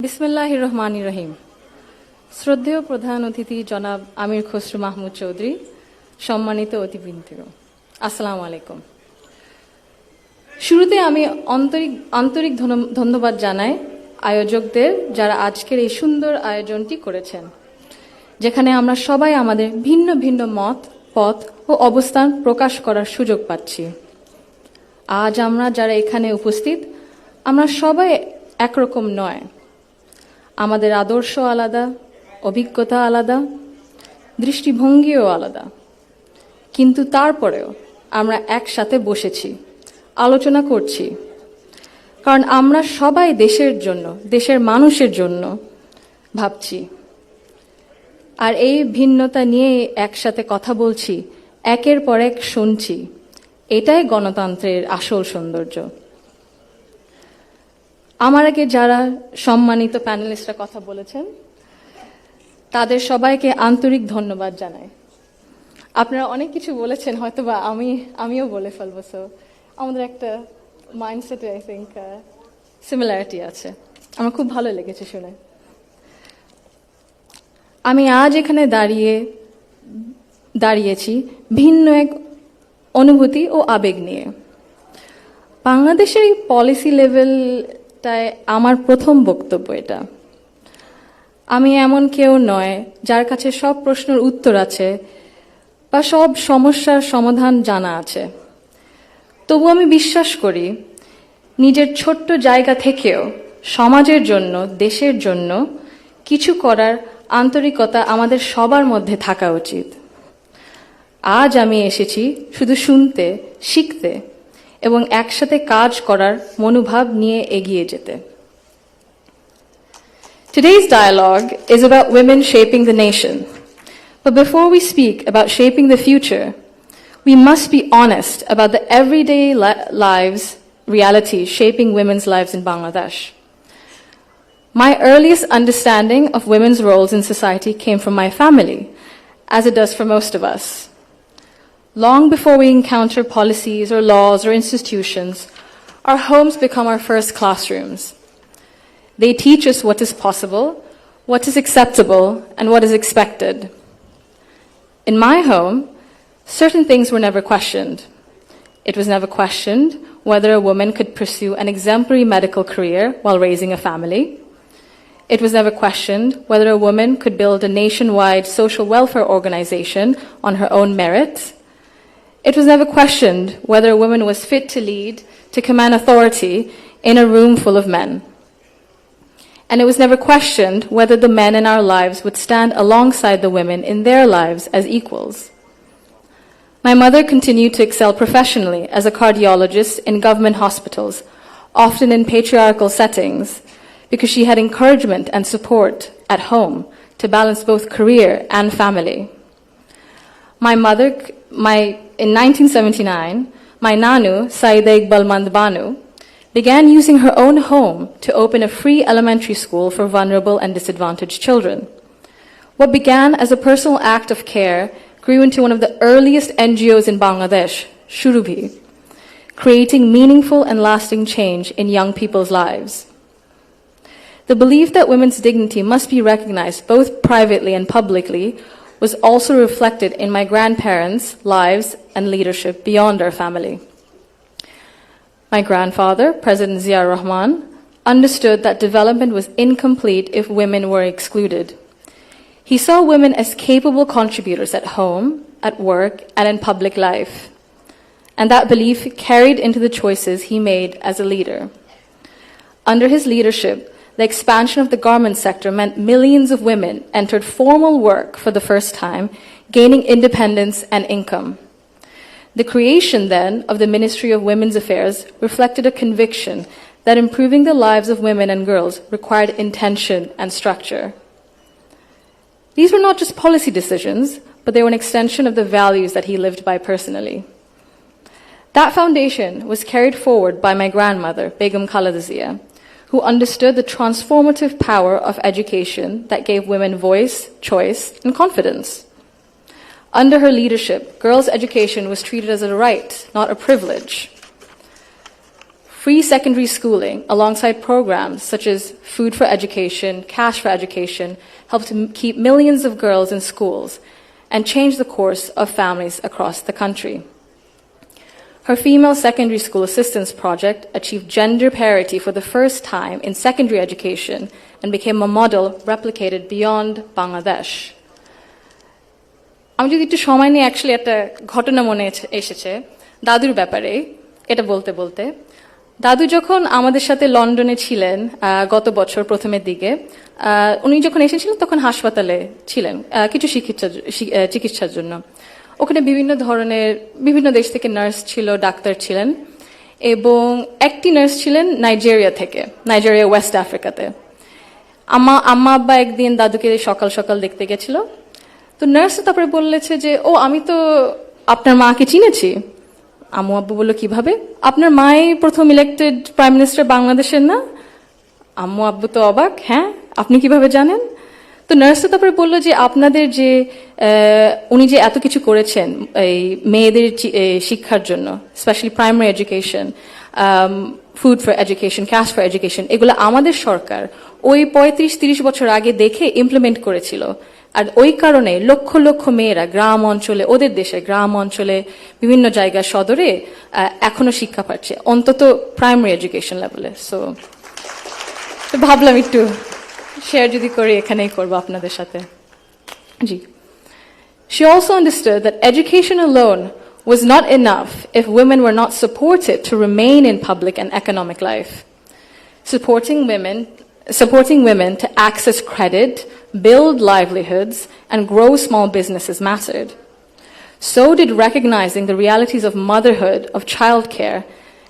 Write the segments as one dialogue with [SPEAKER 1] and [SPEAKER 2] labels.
[SPEAKER 1] বিসমিল্লাহির রহমানির রহিম। শ্রদ্ধেয় প্রধান অতিথি জনাব আমির খসরু মাহমুদ চৌধুরী, সম্মানিত অতিথিবৃন্দ, আসসালামু আলাইকুম। শুরুতে আমি আন্তরিক ধন্যবাদ জানাই আয়োজকদের, যারা আজকের এই সুন্দর আয়োজনটি করেছেন, যেখানে আমরা সবাই আমাদের ভিন্ন ভিন্ন মত, পথ ও অবস্থান প্রকাশ করার সুযোগ পাচ্ছি। আজ আমরা যারা এখানে উপস্থিত, আমরা সবাই একরকম নয়। আমাদের আদর্শ আলাদা, অভিজ্ঞতা আলাদা, দৃষ্টিভঙ্গিও আলাদা, কিন্তু তারপরেও আমরা একসাথে বসেছি, আলোচনা করছি, কারণ আমরা সবাই দেশের জন্য, দেশের মানুষের জন্য ভাবছি। আর এই ভিন্নতা নিয়ে একসাথে কথা বলছি, একের পর এক শুনছি, এটাই গণতন্ত্রের আসল সৌন্দর্য। আমার আগে যারা সম্মানিত প্যানেলিস্টরা কথা বলেছেন, তাদের সবাইকে আন্তরিক ধন্যবাদ জানাই। আপনারা অনেক কিছু বলেছেন, হয়তোবা আমিও বলে ফেলবো। সো আমাদের একটা মাইন্ডসেটে আই থিঙ্ক সিমিলারিটি আছে। আমার খুব ভালো লেগেছে শুনে। আমি আজ এখানে দাঁড়িয়েছি ভিন্ন এক অনুভূতি ও আবেগ নিয়ে। বাংলাদেশের এই পলিসি লেভেলটায় আমার প্রথম বক্তব্য এটা। আমি এমন কেউ নয় যার কাছে সব প্রশ্নের উত্তর আছে বা সব সমস্যার সমাধান জানা আছে। তবু আমি বিশ্বাস করি, নিজের ছোট্ট জায়গা থেকেও সমাজের জন্য, দেশের জন্য কিছু করার আন্তরিকতা আমাদের সবার মধ্যে থাকা উচিত। আজ আমি এসেছি শুধু শুনতে, শিখতে এবং একসাথে কাজ করার মনোভাব নিয়ে এগিয়ে যেতে। Today's dialogue is about women shaping the nation. But before we speak about shaping the future, we must be honest about the everyday lives, reality shaping women's lives in Bangladesh. My earliest understanding of women's roles in society came from my family, as it does for most of us. Long before we encounter policies or laws or institutions, our homes become our first classrooms. They teach us what is possible, what is acceptable, and what is expected. In my home, certain things were never questioned. It was never questioned whether a woman could pursue an exemplary medical career while raising a family. It was never questioned whether a woman could build a nationwide social welfare organization on her own merit. It was never questioned whether a woman was fit to lead, to command authority in a room full of men. And it was never questioned whether the men in our lives would stand alongside the women in their lives as equals. My mother continued to excel professionally as a cardiologist in government hospitals, often in patriarchal settings, because she had encouragement and support at home to balance both career and family. In 1979, my Nanu, Saida Iqbal Mandbanu, began using her own home to open a free elementary school for vulnerable and disadvantaged children. What began as a personal act of care grew into one of the earliest NGOs in Bangladesh, Shurubhi, creating meaningful and lasting change in young people's lives. The belief that women's dignity must be recognized both privately and publicly was also reflected in my grandparents' lives and leadership beyond our family. My grandfather, President Zia Rahman, understood that development was incomplete if women were excluded. He saw women as capable contributors at home, at work, and in public life. And that belief carried into the choices he made as a leader. Under his leadership, the expansion of the garment sector meant millions of women entered formal work for the first time, gaining independence and income. The creation, then, of the Ministry of Women's Affairs reflected a conviction that improving the lives of women and girls required intention and structure. These were not just policy decisions, but they were an extension of the values that he lived by personally. That foundation was carried forward by my grandmother, Begum Khaleda Zia, who understood the transformative power of education that gave women voice, choice, and confidence. Under her leadership, girls' education was treated as a right, not a privilege. Free secondary schooling, alongside programs such as Food for Education, Cash for Education, helped to keep millions of girls in schools and change the course of families across the country. Her Female Secondary School Assistance Project achieved gender parity for the first time in secondary education and became a model replicated beyond Bangladesh. আমি যদি একটু সময় নিয়ে actually একটা ঘটনা মনে এসেছে দাদুর ব্যাপারে এটা বলতে বলতে দাদু যখন আমাদের সাথে লন্ডনে ছিলেন গত বছর প্রথমের দিকে উনি যখন এসেছিলেন তখন হাসপাতালে ছিলেন কিছু চিকিৎসার জন্য ওখানে বিভিন্ন দেশ থেকে নার্স ছিল ডাক্তার ছিলেন এবং একটি নার্স ছিলেন নাইজেরিয়া ওয়েস্ট আফ্রিকাতে আম্মা আব্বা একদিন দাদুকে সকাল সকাল দেখতে গেছিল তো নার্স তারপরে বললেছে যে ও আমি তো আপনার মাকে চিনেছি আম্মু আব্বু বলল কিভাবে আপনার মাই প্রথম ইলেক্টেড প্রাইম মিনিস্টার বাংলাদেশের না আম্মু আব্বু তো অবাক হ্যাঁ আপনি কিভাবে জানেন তো নার্স তারপরে বলল যে আপনাদের যে উনি যে এত কিছু করেছেন এই মেয়েদের শিক্ষার জন্য specially primary education food for education cash for education এগুলো আমাদের সরকার ওই ৩৫-৩০ বছর আগে দেখে ইমপ্লিমেন্ট করেছিল আর ওই কারণে লক্ষ লক্ষ মেয়েরা গ্রাম অঞ্চলে ওদের দেশে গ্রাম অঞ্চলে বিভিন্ন জায়গা সদরে এখনো শিক্ষা পাচ্ছে অন্তত প্রাইমারি এডুকেশন লেভেলে সো ভাবলাম একটু শেয়ার যদি করি এখানেই করবো আপনাদের সাথে জি She also understood that education alone was not enough if women were not supported to remain in public and economic life. Supporting women to access credit, build livelihoods, and grow small businesses mattered. So did recognizing the realities of motherhood, of childcare,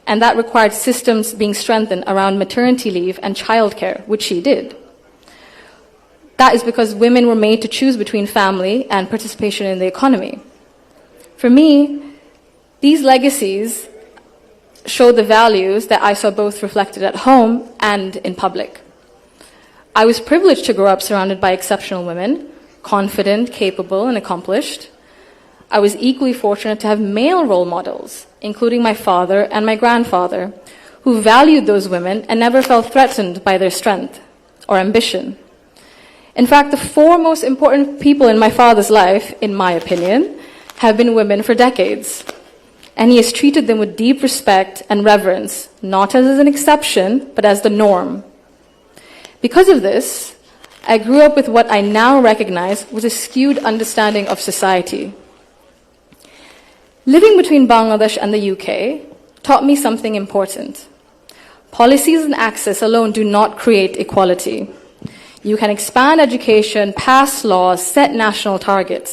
[SPEAKER 1] and that required systems being strengthened around maternity leave and childcare, which she did. That is because women were made to choose between family and participation in the economy. For me, these legacies show the values that I saw both reflected at home and in public. I was privileged to grow up surrounded by exceptional women, confident, capable, and accomplished. I was equally fortunate to have male role models, including my father and my grandfather, who valued those women and never felt threatened by their strength or ambition. In fact, the four most important people in my father's life, in my opinion, have been women for decades. And he has treated them with deep respect and reverence, not as an exception, but as the norm. Because of this, I grew up with what I now recognize was a skewed understanding of society. Living between Bangladesh and the UK taught me something important. Policies and access alone do not create equality. You can expand education, pass laws, set national targets,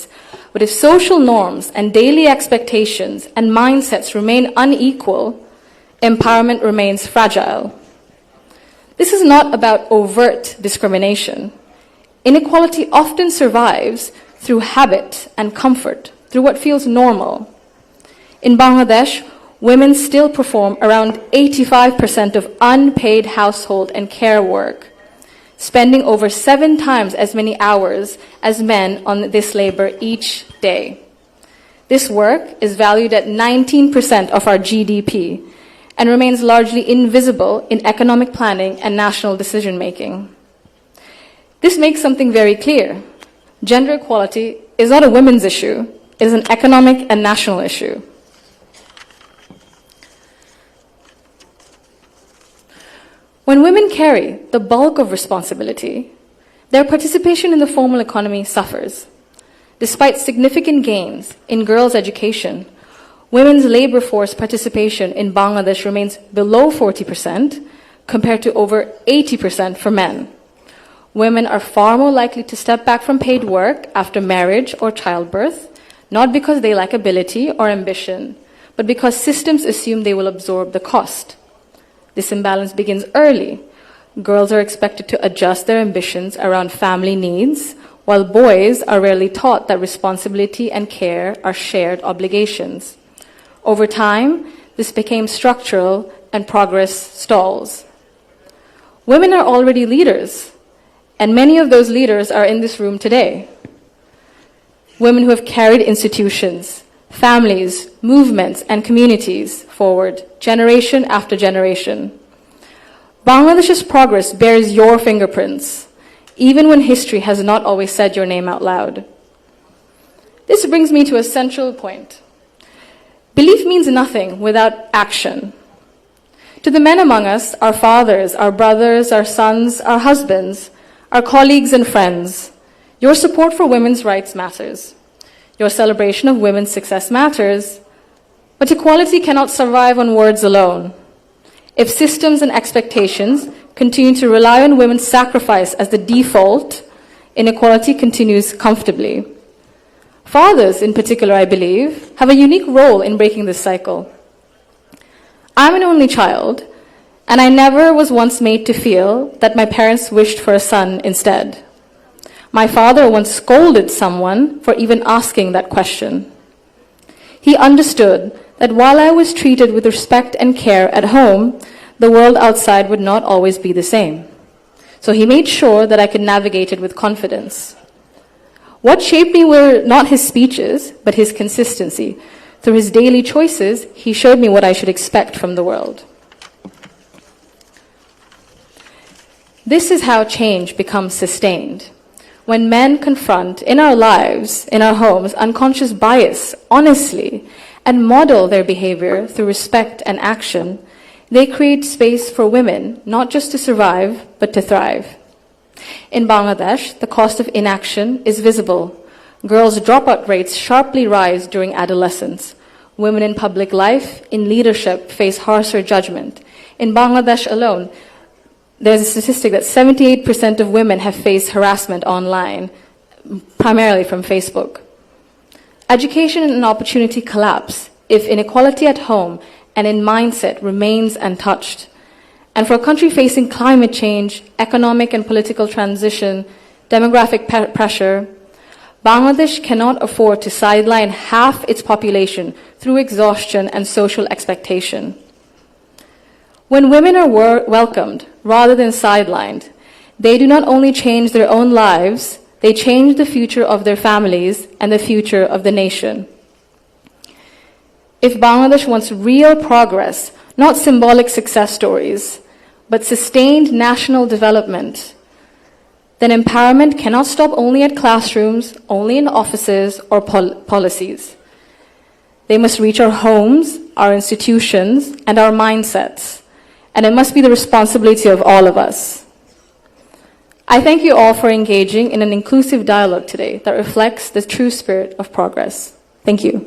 [SPEAKER 1] but if social norms and daily expectations and mindsets remain unequal, empowerment remains fragile. This is not about overt discrimination. Inequality often survives through habit and comfort, through what feels normal. In Bangladesh, women still perform around 85% of unpaid household and care work, spending over 7 times as many hours as men on this labor each day. This work is valued at 19% of our GDP and remains largely invisible in economic planning and national decision-making. This makes something very clear. Gender equality is not a women's issue, it is an economic and national issue. When women carry the bulk of responsibility, their participation in the formal economy suffers. Despite significant gains in girls' education, women's labor force participation in Bangladesh remains below 40% compared to over 80% for men. Women are far more likely to step back from paid work after marriage or childbirth, not because they lack ability or ambition, but because systems assume they will absorb the cost. This imbalance begins early. Girls are expected to adjust their ambitions around family needs, while boys are rarely taught that responsibility and care are shared obligations. Over time, this became structural and progress stalls. Women are already leaders, and many of those leaders are in this room today. Women who have carried institutions, families, movements, and communities forward, generation after generation. Bangladesh's progress bears your fingerprints, even when history has not always said your name out loud. This brings me to a central point. Belief means nothing without action. To the men among us, our fathers, our brothers, our sons, our husbands, our colleagues and friends, your support for women's rights matters. Your celebration of women's success matters, but equality cannot survive on words alone. If systems and expectations continue to rely on women's sacrifice as the default, inequality continues comfortably. Fathers, in particular, I believe, have a unique role in breaking this cycle. I'm an only child, and I never was once made to feel that my parents wished for a son instead. My father once scolded someone for even asking that question. He understood that while I was treated with respect and care at home, the world outside would not always be the same. So he made sure that I could navigate it with confidence. What shaped me were not his speeches, but his consistency. Through his daily choices, he showed me what I should expect from the world. This is how change becomes sustained. When men confront in our lives, in our homes, unconscious bias honestly and model their behavior through respect and action, they create space for women not just to survive, but to thrive. In Bangladesh, the cost of inaction is visible. Girls' dropout rates sharply rise during adolescence. Women in public life, in leadership, face harsher judgment. In Bangladesh alone, there's a statistic that 78% of women have faced harassment online, primarily from Facebook. Education and opportunity collapse if inequality at home and in mindset remains untouched. And for a country facing climate change, economic and political transition, demographic pressure, Bangladesh cannot afford to sideline half its population through exhaustion and social expectation. When women are welcomed rather than sidelined, they do not only change their own lives, they change the future of their families and the future of the nation. If Bangladesh wants real progress, not symbolic success stories, but sustained national development, then empowerment cannot stop only at classrooms, only in offices or policies. They must reach our homes, our institutions, and our mindsets, and it must be the responsibility of all of us. I thank you all for engaging in an inclusive dialogue today that reflects the true spirit of progress. Thank you.